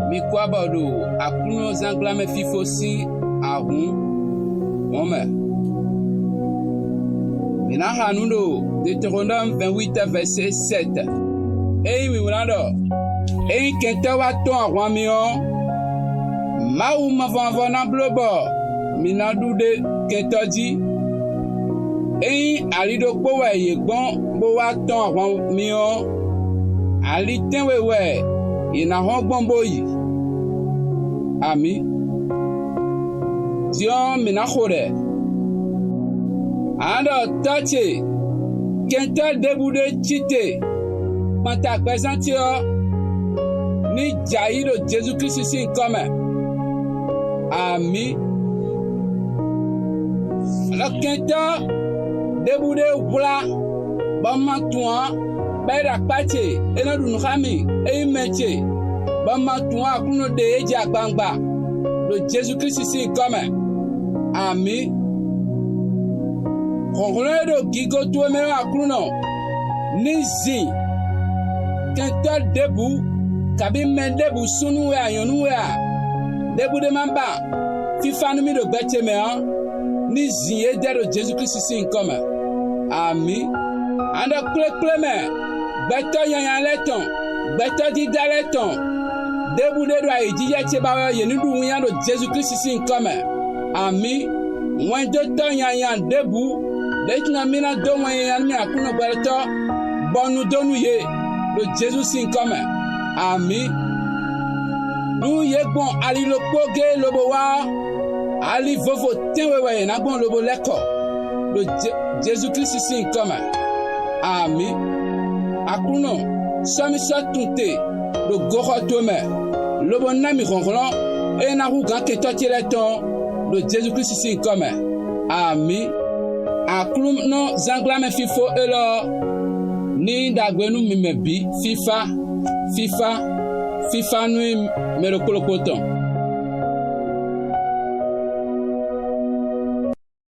mi kwa bodo akuno zanglame fifosi ahun Omer. Mina hanundo Deutéronome 28 verset 7. Ei mi wulando. Ei kenta wa ton arwamion. Ma ou ma vanvona blobo. Mina dude kenta di. Ei alido kowe yegbon bo wa ton arwamion. Ali tenwewe. Ina hongbon boyi. Ami. Dion mina khore. Ando tache. Kenta debude chite. Mata presentio. Ni jairo Jésus-Christ ici comme. Ami. Alors kenta debude wula. Bamatuan. Bera pache. Ena dunhami. Ei meche. Bamatuan kuno de eja bangba. Le Jésus-Christ ici comme. Ami. Kongoledo gigo tueme akruno. Nizi. Kenta debu. Kabi mendebu sunu ya yonu ya. Debu de mamba. Fifa numi do bete me an. Nizi edero Jésus-Christ ici comme. Ami. Anda kle me. Beto yanyan leton. Beto dida leton. Debu de do a ijije cheba yenudu uyando Jésus-Christ ici comme. Ami. Wendo to yanyan debu. Letina mina do yanyan mi akuno barato. Bonu donu ye. Le Jésus sin comme. Ami. Nous ye bon ali lo poge lobo wa. Ali vovo tenwewe na bon lobo leko. Le Jésus Christ sin comme. Ami. Akuno. Somi sotunte. Le goro tome. Lobo nami ronron. E na ruga keto tireton. Le Jésus Christ sin comme. Ami. Aklum no zanglame fifo elo. Ni dagwenu mimebi. FIFA nui merokolokoton.